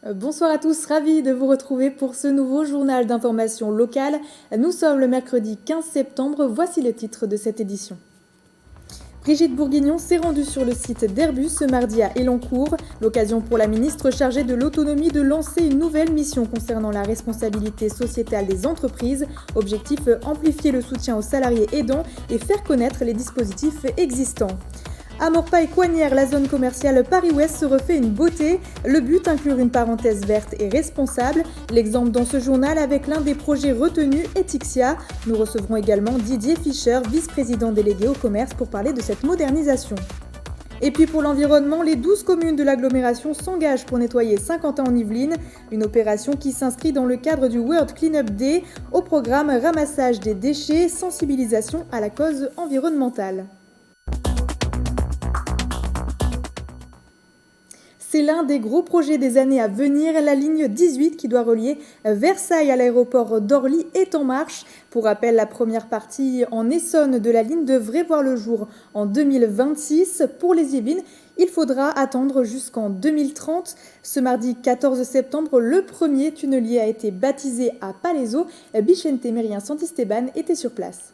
Bonsoir à tous, ravi de vous retrouver pour ce nouveau journal d'information locale. Nous sommes le mercredi 15 septembre, voici les titres de cette édition. Brigitte Bourguignon s'est rendue sur le site d'Airbus ce mardi à Elancourt, l'occasion pour la ministre chargée de l'autonomie de lancer une nouvelle mission concernant la responsabilité sociétale des entreprises. Objectif, amplifier le soutien aux salariés aidants et faire connaître les dispositifs existants. À Maurepas et Coignères, la zone commerciale Paris-Ouest se refait une beauté. Le but, inclure une parenthèse verte et responsable. L'exemple dans ce journal avec l'un des projets retenus, Etixia. Nous recevrons également Didier Fischer, vice-président délégué au commerce, pour parler de cette modernisation. Et puis pour l'environnement, les 12 communes de l'agglomération s'engagent pour nettoyer Saint-Quentin en Yvelines, une opération qui s'inscrit dans le cadre du World Cleanup Day, au programme ramassage des déchets, sensibilisation à la cause environnementale. C'est l'un des gros projets des années à venir. La ligne 18 qui doit relier Versailles à l'aéroport d'Orly est en marche. Pour rappel, la première partie en Essonne de la ligne devrait voir le jour en 2026. Pour les Yvelines, il faudra attendre jusqu'en 2030. Ce mardi 14 septembre, le premier tunnelier a été baptisé à Palaiseau. Bichente Mérien Santisteban était sur place.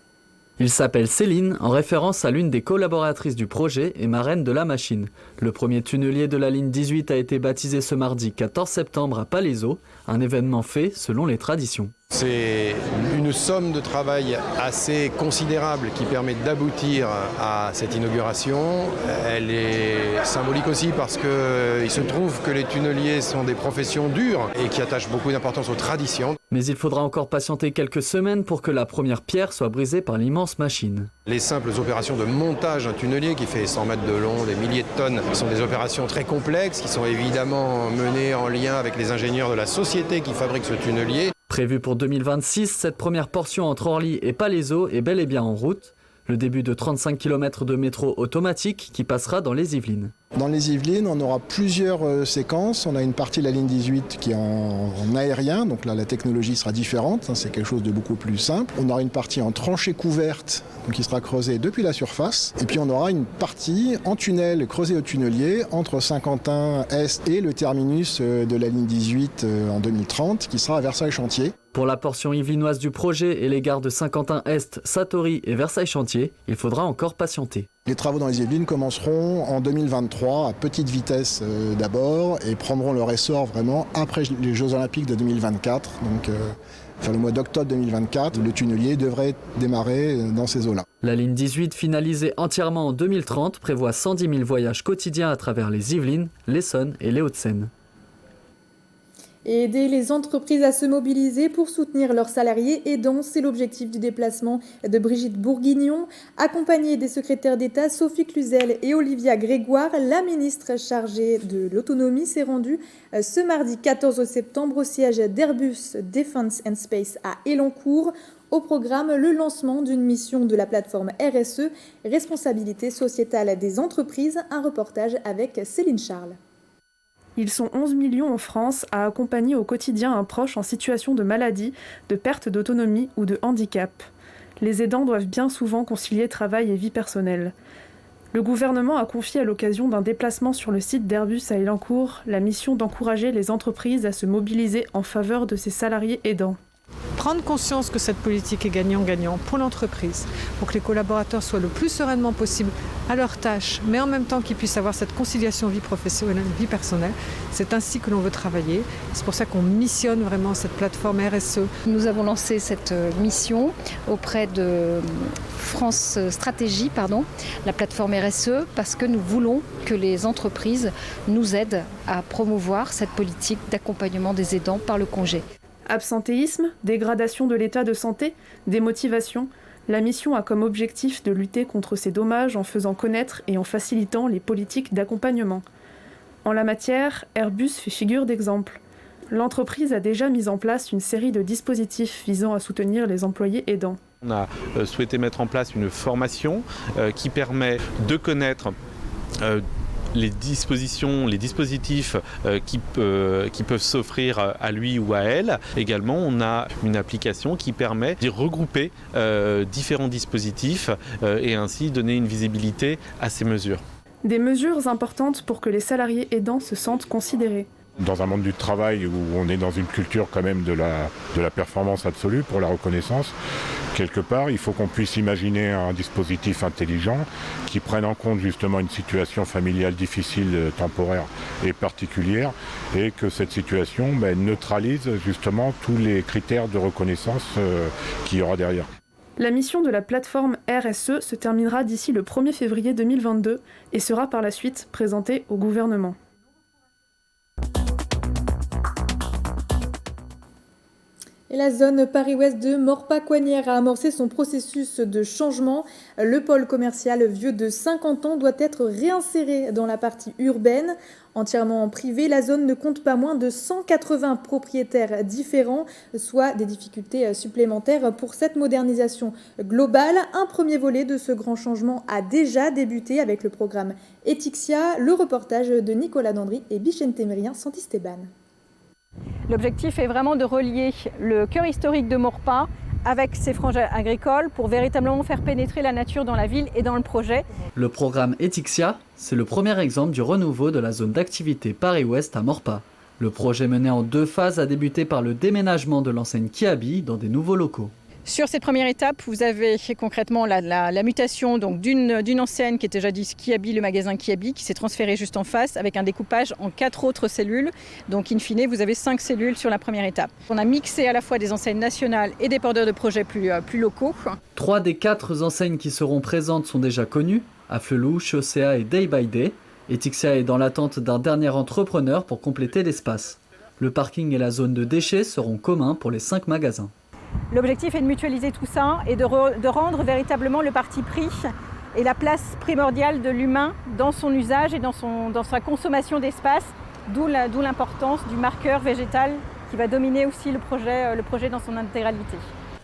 Il s'appelle Céline, en référence à l'une des collaboratrices du projet et marraine de la machine. Le premier tunnelier de la ligne 18 a été baptisé ce mardi 14 septembre à Palaiseau, un événement fait selon les traditions. C'est une somme de travail assez considérable qui permet d'aboutir à cette inauguration. Elle est symbolique aussi parce qu'il se trouve que les tunneliers sont des professions dures et qui attachent beaucoup d'importance aux traditions. Mais il faudra encore patienter quelques semaines pour que la première pierre soit brisée par l'immense machine. Les simples opérations de montage d'un tunnelier qui fait 100 mètres de long, des milliers de tonnes, sont des opérations très complexes qui sont évidemment menées en lien avec les ingénieurs de la société qui fabrique ce tunnelier. Prévue pour 2026, cette première portion entre Orly et Palaiseau est bel et bien en route. Le début de 35 km de métro automatique qui passera dans les Yvelines. Dans les Yvelines, on aura plusieurs séquences. On a une partie de la ligne 18 qui est en aérien, donc là la technologie sera différente, c'est quelque chose de beaucoup plus simple. On aura une partie en tranchée couverte, donc qui sera creusée depuis la surface. Et puis on aura une partie en tunnel creusée au tunnelier entre Saint-Quentin-Est et le terminus de la ligne 18 en 2030 qui sera à Versailles-Chantier. Pour la portion yvelinoise du projet et les gares de Saint-Quentin-Est, Satory et Versailles-Chantier, il faudra encore patienter. Les travaux dans les Yvelines commenceront en 2023 à petite vitesse d'abord et prendront leur essor vraiment après les Jeux Olympiques de 2024. Donc le mois d'octobre 2024, le tunnelier devrait démarrer dans ces eaux-là. La ligne 18, finalisée entièrement en 2030, prévoit 110 000 voyages quotidiens à travers les Yvelines, l'Essonne et les Hauts-de-Seine. Et aider les entreprises à se mobiliser pour soutenir leurs salariés aidants, c'est l'objectif du déplacement de Brigitte Bourguignon. Accompagnée des secrétaires d'État Sophie Cluzel et Olivia Grégoire, la ministre chargée de l'autonomie s'est rendue ce mardi 14 septembre au siège d'Airbus Defence and Space à Elancourt. Au programme, le lancement d'une mission de la plateforme RSE, Responsabilité sociétale des entreprises, un reportage avec Céline Charles. Ils sont 11 millions en France à accompagner au quotidien un proche en situation de maladie, de perte d'autonomie ou de handicap. Les aidants doivent bien souvent concilier travail et vie personnelle. Le gouvernement a confié à l'occasion d'un déplacement sur le site d'Airbus à Elancourt la mission d'encourager les entreprises à se mobiliser en faveur de ses salariés aidants. Prendre conscience que cette politique est gagnant-gagnant pour l'entreprise, pour que les collaborateurs soient le plus sereinement possible à leurs tâches, mais en même temps qu'ils puissent avoir cette conciliation vie professionnelle, vie personnelle. C'est ainsi que l'on veut travailler. C'est pour ça qu'on missionne vraiment cette plateforme RSE. Nous avons lancé cette mission auprès de France Stratégie, la plateforme RSE, parce que nous voulons que les entreprises nous aident à promouvoir cette politique d'accompagnement des aidants par le congé. Absentéisme, dégradation de l'état de santé, démotivation. La mission a comme objectif de lutter contre ces dommages en faisant connaître et en facilitant les politiques d'accompagnement. En la matière, Airbus fait figure d'exemple. L'entreprise a déjà mis en place une série de dispositifs visant à soutenir les employés aidants. On a souhaité mettre en place une formation qui permet de connaître les dispositifs qui peuvent s'offrir à lui ou à elle. Également, on a une application qui permet de regrouper différents dispositifs et ainsi donner une visibilité à ces mesures. Des mesures importantes pour que les salariés aidants se sentent considérés. Dans un monde du travail où on est dans une culture quand même de la performance absolue pour la reconnaissance, quelque part, il faut qu'on puisse imaginer un dispositif intelligent qui prenne en compte justement une situation familiale difficile, temporaire et particulière, et que cette situation neutralise justement tous les critères de reconnaissance qu'il y aura derrière. La mission de la plateforme RSE se terminera d'ici le 1er février 2022 et sera par la suite présentée au gouvernement. Et la zone Paris-Ouest de Morpa-Coignières a amorcé son processus de changement. Le pôle commercial vieux de 50 ans doit être réinséré dans la partie urbaine. Entièrement privée, la zone ne compte pas moins de 180 propriétaires différents, soit des difficultés supplémentaires pour cette modernisation globale. Un premier volet de ce grand changement a déjà débuté avec le programme Etixia, le reportage de Nicolas Dandry et Bichente Mérien Santisteban. L'objectif est vraiment de relier le cœur historique de Morpa avec ses franges agricoles pour véritablement faire pénétrer la nature dans la ville et dans le projet. Le programme Etixia, c'est le premier exemple du renouveau de la zone d'activité Paris-Ouest à Morpa. Le projet mené en 2 phases a débuté par le déménagement de l'enseigne Kiabi dans des nouveaux locaux. Sur cette première étape, vous avez concrètement la mutation d'une enseigne qui était jadis Kiabi, le magasin Kiabi, qui s'est transféré juste en face avec un découpage en 4 autres cellules. Donc in fine, vous avez 5 cellules sur la première étape. On a mixé à la fois des enseignes nationales et des porteurs de projets plus locaux. 3 des 4 enseignes qui seront présentes sont déjà connues, Afflelou, Chaussea et Day by Day. Etixia est dans l'attente d'un dernier entrepreneur pour compléter l'espace. Le parking et la zone de déchets seront communs pour les 5 magasins. L'objectif est de mutualiser tout ça et de rendre véritablement le parti pris et la place primordiale de l'humain dans son usage et dans sa consommation d'espace, d'où l'importance du marqueur végétal qui va dominer aussi le projet dans son intégralité.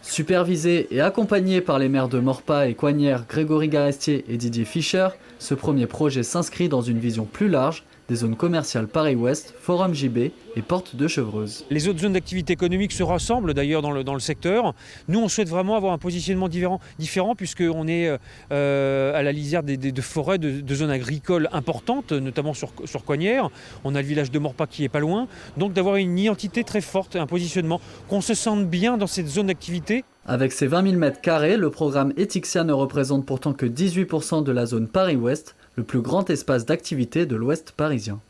Supervisé et accompagné par les maires de Morpa et Coignières, Grégory Garestier et Didier Fischer, ce premier projet s'inscrit dans une vision plus large des zones commerciales Paris-Ouest, Forum JB et Porte de Chevreuse. Les autres zones d'activité économique se rassemblent d'ailleurs dans le secteur. Nous, on souhaite vraiment avoir un positionnement différent puisqu'on est à la lisière de forêts, de zones agricoles importantes, notamment sur Coignières. On a le village de Morpa qui est pas loin. Donc d'avoir une identité très forte, un positionnement, qu'on se sente bien dans cette zone d'activité. Avec ses 20 000 m², le programme Etixia ne représente pourtant que 18% de la zone Paris-Ouest, le plus grand espace d'activité de l'Ouest parisien.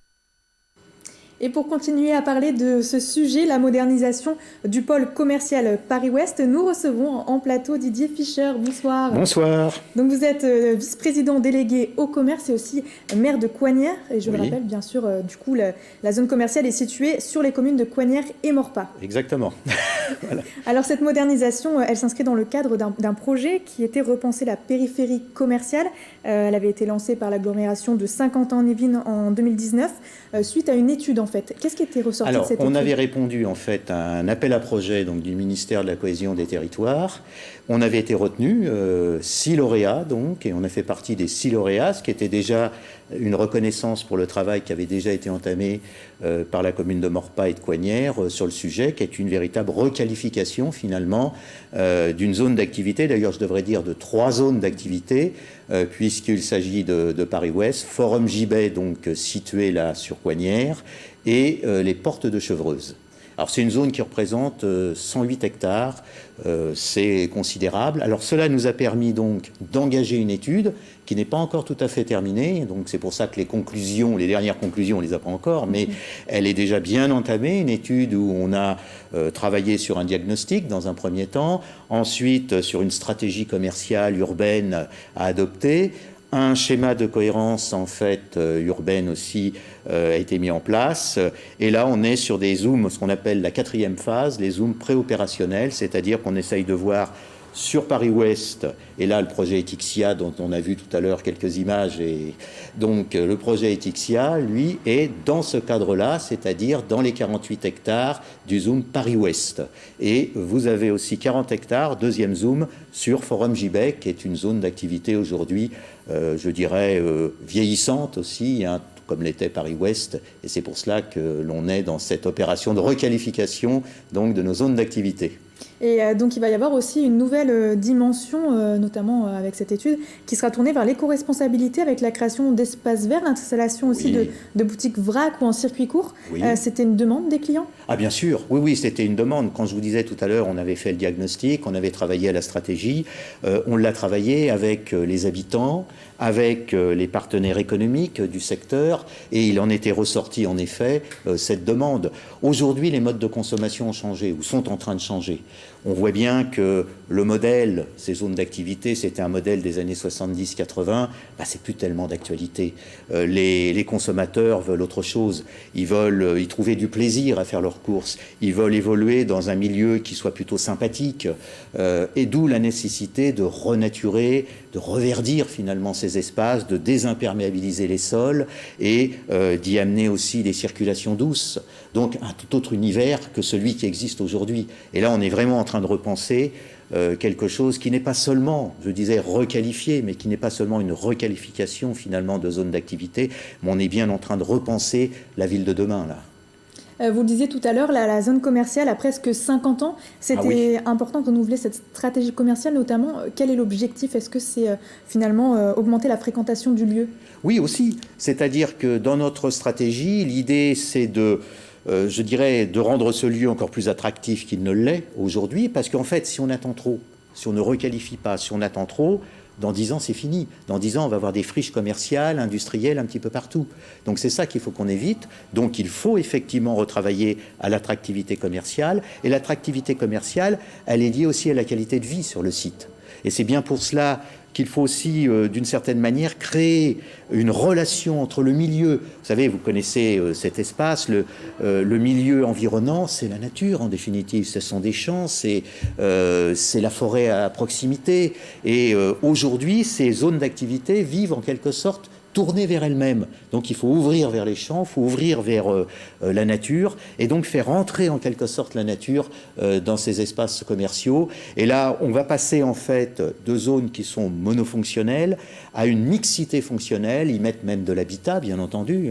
Et pour continuer à parler de ce sujet, la modernisation du pôle commercial Paris-Ouest, nous recevons en plateau Didier Fischer. Bonsoir. Bonsoir. Donc vous êtes vice-président délégué au commerce et aussi maire de Coignières. Et je le rappelle, bien sûr, du coup, la zone commerciale est située sur les communes de Coignières et Morpa. Exactement. Voilà. Alors cette modernisation, elle s'inscrit dans le cadre d'un projet qui était repenser la périphérie commerciale. Elle avait été lancée par l'agglomération de Saint-Quentin-en-Yvelines en 2019, suite à une étude en fait. Qu'est-ce qui était ressorti de cette étude ? On avait répondu en fait à un appel à projet donc, du ministère de la Cohésion des Territoires. On avait été retenu 6 lauréats donc, et on a fait partie des 6 lauréats, ce qui était déjà une reconnaissance pour le travail qui avait déjà été entamé par la commune de Morpa et de Coignières sur le sujet, qui est une véritable requalification finalement d'une zone d'activité. D'ailleurs, je devrais dire de 3 zones d'activité, puisqu'il s'agit de Paris-Ouest, Forum JB, donc situé là sur Coignières, et les Portes de Chevreuse. Alors c'est une zone qui représente 108 hectares, c'est considérable. Alors cela nous a permis donc d'engager une étude qui n'est pas encore tout à fait terminée, donc c'est pour ça que les dernières conclusions, on les a pas encore, mais elle est déjà bien entamée, une étude où on a travaillé sur un diagnostic dans un premier temps, ensuite sur une stratégie commerciale urbaine à adopter. Un schéma de cohérence en fait urbaine aussi a été mis en place. Et là, on est sur des zooms, ce qu'on appelle la 4e phase, les zooms préopérationnels, c'est-à-dire qu'on essaye de voir sur Paris-Ouest, et là le projet Etixia dont on a vu tout à l'heure quelques images, et donc le projet Etixia, lui, est dans ce cadre-là, c'est-à-dire dans les 48 hectares du zoom Paris-Ouest. Et vous avez aussi 40 hectares, deuxième zoom, sur Forum JB, qui est une zone d'activité aujourd'hui, je dirais, vieillissante aussi, hein, comme l'était Paris-Ouest, et c'est pour cela que l'on est dans cette opération de requalification donc, de nos zones d'activité. Et donc il va y avoir aussi une nouvelle dimension, notamment avec cette étude, qui sera tournée vers l'éco-responsabilité avec la création d'espaces verts, l'installation aussi de boutiques vrac ou en circuit court. C'était une demande des clients ? Ah bien sûr, oui, c'était une demande. Quand je vous disais tout à l'heure, on avait fait le diagnostic, on avait travaillé à la stratégie, on l'a travaillé avec les habitants, avec les partenaires économiques du secteur, et il en était ressorti en effet cette demande. Aujourd'hui, les modes de consommation ont changé, ou sont en train de changer. On voit bien que le modèle, ces zones d'activité, c'était un modèle des années 70-80, c'est plus tellement d'actualité. Les consommateurs veulent autre chose. Ils veulent y trouver du plaisir à faire leurs courses. Ils veulent évoluer dans un milieu qui soit plutôt sympathique. Et d'où la nécessité de renaturer, de reverdir finalement ces espaces, de désimperméabiliser les sols et d'y amener aussi des circulations douces. Donc un tout autre univers que celui qui existe aujourd'hui. Et là, on est vraiment en train de repenser quelque chose qui n'est pas seulement, je disais, requalifié, mais qui n'est pas seulement une requalification finalement de zone d'activité, mais on est bien en train de repenser la ville de demain, là. Vous le disiez tout à l'heure, la zone commerciale a presque 50 ans. C'était important de renouveler cette stratégie commerciale, notamment. Quel est l'objectif ? Est-ce que c'est finalement augmenter la fréquentation du lieu ? Oui, aussi. C'est-à-dire que dans notre stratégie, l'idée, c'est de rendre ce lieu encore plus attractif qu'il ne l'est aujourd'hui, parce qu'en fait, si on attend trop, si on ne requalifie pas, si on attend trop, dans 10 ans, c'est fini. Dans 10 ans, on va avoir des friches commerciales, industrielles, un petit peu partout. Donc c'est ça qu'il faut qu'on évite. Donc il faut effectivement retravailler à l'attractivité commerciale. Et l'attractivité commerciale, elle est liée aussi à la qualité de vie sur le site. Et c'est bien pour cela qu'il faut aussi, d'une certaine manière, créer une relation entre le milieu. Vous savez, vous connaissez cet espace, le milieu environnant, c'est la nature en définitive. Ce sont des champs, c'est la forêt à proximité. Et aujourd'hui, ces zones d'activité vivent en quelque sorte tourner vers elles-mêmes. Donc il faut ouvrir vers les champs, il faut ouvrir vers la nature et donc faire entrer en quelque sorte la nature dans ces espaces commerciaux. Et là, on va passer en fait de zones qui sont monofonctionnelles à une mixité fonctionnelle. Ils mettent même de l'habitat, bien entendu,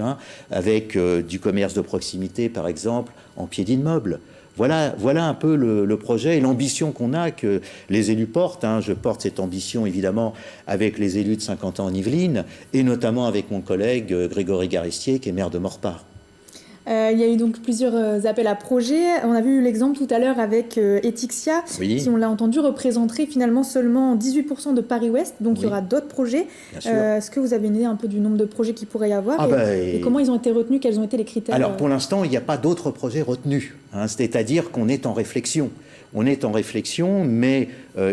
avec du commerce de proximité, par exemple, en pied d'immeuble. Voilà un peu le projet et l'ambition qu'on a, que les élus portent. Je porte cette ambition, évidemment, avec les élus de 50 ans en Yvelines, et notamment avec mon collègue Grégory Garestier, qui est maire de Maurepas. Il y a eu donc plusieurs appels à projets. On a vu l'exemple tout à l'heure avec Etixia, qui, on l'a entendu, représenterait finalement seulement 18% de Paris-Ouest. Donc il y aura d'autres projets. Est-ce que vous avez une idée un peu du nombre de projets qu'il pourrait y avoir et comment ils ont été retenus, quels ont été les critères? Alors pour l'instant, il n'y a pas d'autres projets retenus. C'est-à-dire qu'on est en réflexion. On est en réflexion, mais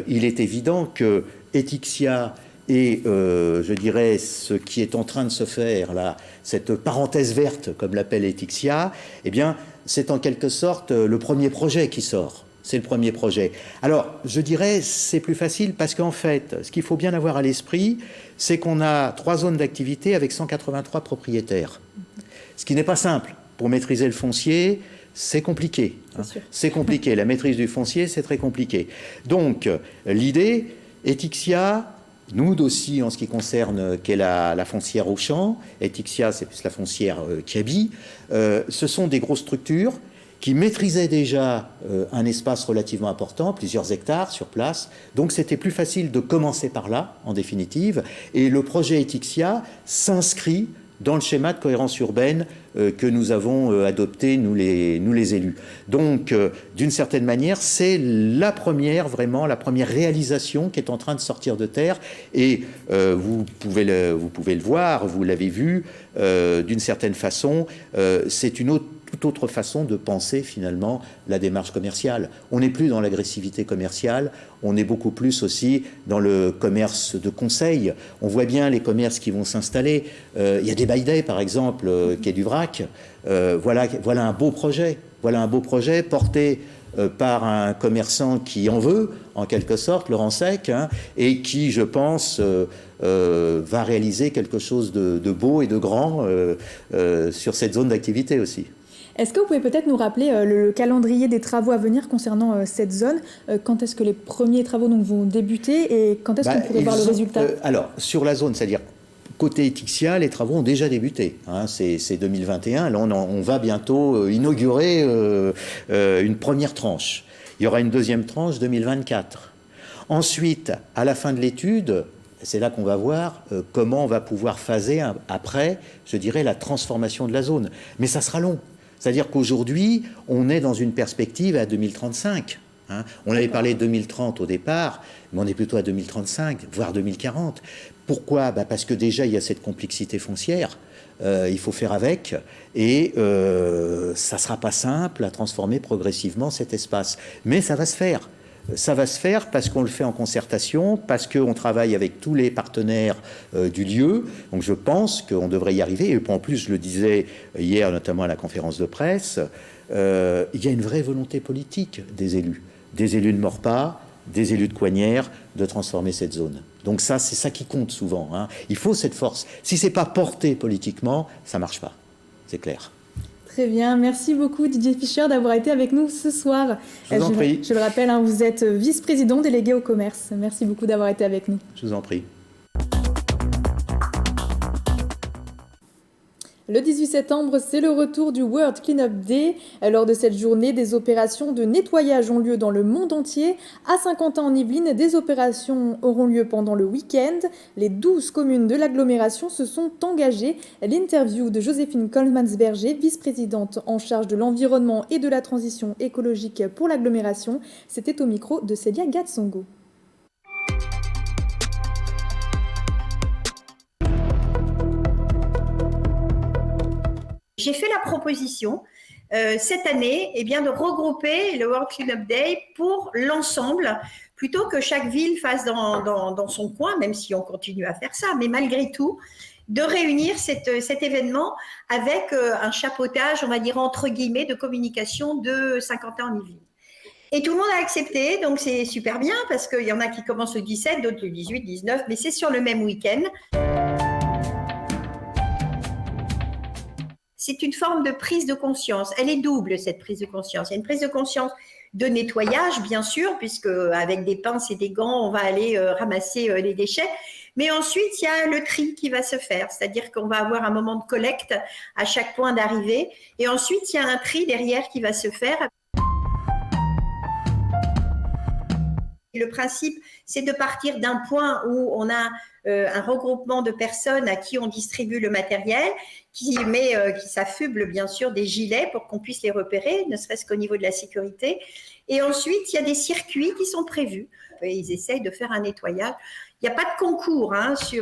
il est évident que Etixia et je dirais ce qui est en train de se faire là, cette parenthèse verte, comme l'appelle Etixia, eh bien, c'est en quelque sorte le premier projet qui sort. C'est le premier projet. Alors, je dirais, c'est plus facile parce qu'en fait, ce qu'il faut bien avoir à l'esprit, c'est qu'on a 3 zones d'activité avec 183 propriétaires. Ce qui n'est pas simple. Pour maîtriser le foncier, c'est compliqué. C'est compliqué. La maîtrise du foncier, c'est très compliqué. Donc, l'idée, Etixia, nous aussi, en ce qui concerne qu'est la foncière Auchan, Etixia, c'est plus la foncière Kiabi, ce sont des grosses structures qui maîtrisaient déjà un espace relativement important, plusieurs hectares sur place. Donc c'était plus facile de commencer par là, en définitive. Et le projet Etixia s'inscrit dans le schéma de cohérence urbaine que nous avons adopté, nous les élus. Donc, d'une certaine manière, c'est la première réalisation qui est en train de sortir de terre. Et vous pouvez le voir, vous l'avez vu, d'une certaine façon, c'est une toute autre façon de penser finalement la démarche commerciale. On n'est plus dans l'agressivité commerciale, on est beaucoup plus aussi dans le commerce de conseil. On voit bien les commerces qui vont s'installer. Il y a des By Day, par exemple, qui est du vrac. Voilà un beau projet. Voilà un beau projet porté par un commerçant qui en veut, en quelque sorte, Laurent Sec, et qui, je pense, va réaliser quelque chose de beau et de grand sur cette zone d'activité aussi. Est-ce que vous pouvez peut-être nous rappeler le calendrier des travaux à venir concernant cette zone? Quand est-ce que les premiers travaux vont débuter et quand est-ce qu'on pourrait voir le résultat? Alors, sur la zone, c'est-à-dire côté Etixia, les travaux ont déjà débuté. C'est 2021. Là, on va bientôt inaugurer une première tranche. Il y aura une deuxième tranche 2024. Ensuite, à la fin de l'étude, c'est là qu'on va voir comment on va pouvoir phaser après, je dirais, la transformation de la zone. Mais ça sera long. C'est-à-dire qu'aujourd'hui, on est dans une perspective à 2035. Hein. On avait parlé de 2030 au départ, mais on est plutôt à 2035, voire 2040. Pourquoi ? Parce que déjà, il y a cette complexité foncière. Il faut faire avec, et ça ne sera pas simple à transformer progressivement cet espace. Mais ça va se faire. Ça va se faire parce qu'on le fait en concertation, parce qu'on travaille avec tous les partenaires du lieu. Donc je pense qu'on devrait y arriver. Et en plus, je le disais hier, notamment à la conférence de presse, il y a une vraie volonté politique des élus de Maurepas, des élus de Coignères, de transformer cette zone. Donc ça, c'est ça qui compte souvent. Hein. Il faut cette force. Si ce n'est pas porté politiquement, ça ne marche pas. C'est clair. Très bien, merci beaucoup Didier Fischer d'avoir été avec nous ce soir. Je vous en prie. Je le rappelle, hein, vous êtes vice-président délégué au commerce. Merci beaucoup d'avoir été avec nous. Je vous en prie. Le 18 septembre, c'est le retour du World Cleanup Day. Lors de cette journée, des opérations de nettoyage ont lieu dans le monde entier. À Saint-Quentin-en-Yvelines, des opérations auront lieu pendant le week-end. Les 12 communes de l'agglomération se sont engagées. L'interview de Joséphine Coleman-Berger, vice-présidente en charge de l'environnement et de la transition écologique pour l'agglomération, c'était au micro de Célia Gatsongo. J'ai fait la proposition cette année de regrouper le World Cleanup Day pour l'ensemble, plutôt que chaque ville fasse dans son coin, même si on continue à faire ça, mais malgré tout, de réunir cet événement avec un chapeautage, on va dire entre guillemets, de communication de Saint-Quentin-en-Yvelines. Et tout le monde a accepté, donc c'est super bien, parce qu'il y en a qui commencent le 17, d'autres le 18, 19, mais c'est sur le même week-end. C'est une forme de prise de conscience. Elle est double, cette prise de conscience. Il y a une prise de conscience de nettoyage, bien sûr, puisque avec des pinces et des gants, on va aller ramasser les déchets. Mais ensuite, il y a le tri qui va se faire. C'est-à-dire qu'on va avoir un moment de collecte à chaque point d'arrivée. Et ensuite, il y a un tri derrière qui va se faire. Le principe, c'est de partir d'un point où on a un regroupement de personnes à qui on distribue le matériel, qui s'affuble bien sûr des gilets pour qu'on puisse les repérer, ne serait-ce qu'au niveau de la sécurité. Et ensuite, il y a des circuits qui sont prévus. Et ils essayent de faire un nettoyage. Il n'y a pas de concours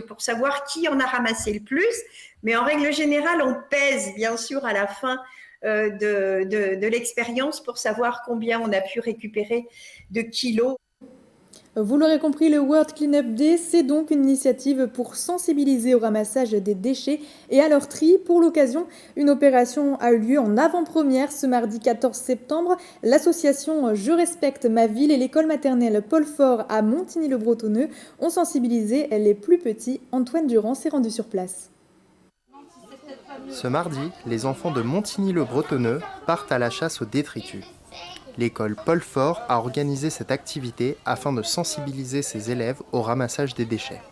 pour savoir qui en a ramassé le plus, mais en règle générale, on pèse bien sûr à la fin de l'expérience pour savoir combien on a pu récupérer de kilos. Vous l'aurez compris, le World Cleanup Day, c'est donc une initiative pour sensibiliser au ramassage des déchets et à leur tri. Pour l'occasion, une opération a eu lieu en avant-première ce mardi 14 septembre. L'association Je respecte ma ville et l'école maternelle Paul Fort à Montigny-le-Bretonneux ont sensibilisé les plus petits. Antoine Durand s'est rendu sur place. Ce mardi, les enfants de Montigny-le-Bretonneux partent à la chasse aux détritus. L'école Paul Fort a organisé cette activité afin de sensibiliser ses élèves au ramassage des déchets.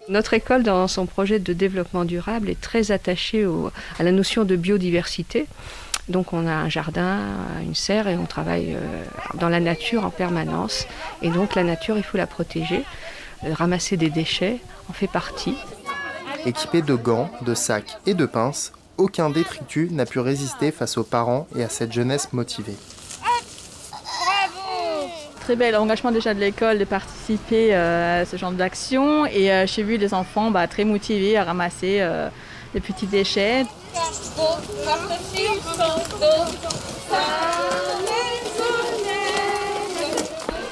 Notre école, dans son projet de développement durable, est très attachée à la notion de biodiversité. Donc on a un jardin, une serre et on travaille dans la nature en permanence. Et donc la nature, il faut la protéger. Ramasser des déchets en fait partie. Équipés de gants, de sacs et de pinces, aucun détritus n'a pu résister face aux parents et à cette jeunesse motivée. Très bel engagement déjà de l'école de participer à ce genre d'action et j'ai vu les enfants très motivés à ramasser les petits déchets.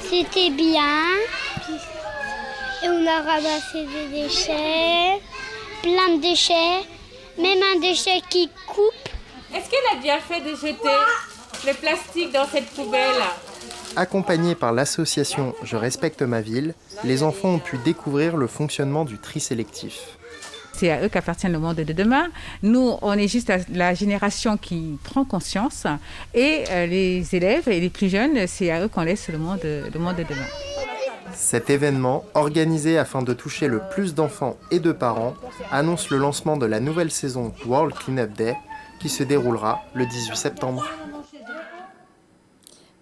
C'était bien et on a ramassé des déchets, plein de déchets, même un déchet qui coupe. Est-ce qu'elle a bien fait de jeter le plastique dans cette poubelle ? Accompagnés par l'association Je respecte ma ville, les enfants ont pu découvrir le fonctionnement du tri sélectif. C'est à eux qu'appartient le monde de demain. Nous, on est juste la génération qui prend conscience et les élèves et les plus jeunes, c'est à eux qu'on laisse le monde de demain. Cet événement, organisé afin de toucher le plus d'enfants et de parents, annonce le lancement de la nouvelle saison World Cleanup Day qui se déroulera le 18 septembre.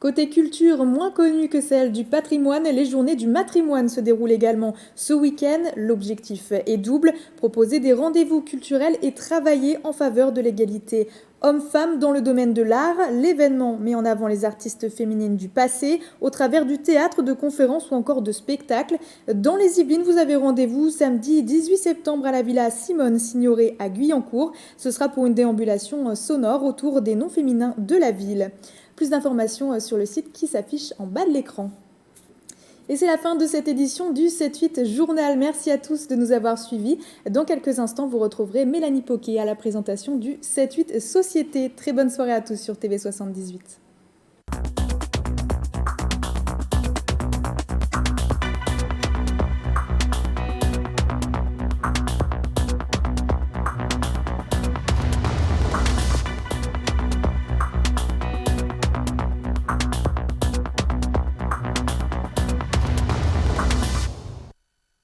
Côté culture, moins connue que celle du patrimoine, les journées du matrimoine se déroulent également ce week-end. L'objectif est double, proposer des rendez-vous culturels et travailler en faveur de l'égalité hommes-femmes dans le domaine de l'art. L'événement met en avant les artistes féminines du passé au travers du théâtre, de conférences ou encore de spectacles. Dans les Yvelines, vous avez rendez-vous samedi 18 septembre à la Villa Simone Signoret à Guyancourt. Ce sera pour une déambulation sonore autour des noms féminins de la ville. Plus d'informations sur le site qui s'affiche en bas de l'écran. Et c'est la fin de cette édition du 7-8 Journal. Merci à tous de nous avoir suivis. Dans quelques instants, vous retrouverez Mélanie Poquet à la présentation du 7-8 Société. Très bonne soirée à tous sur TV78.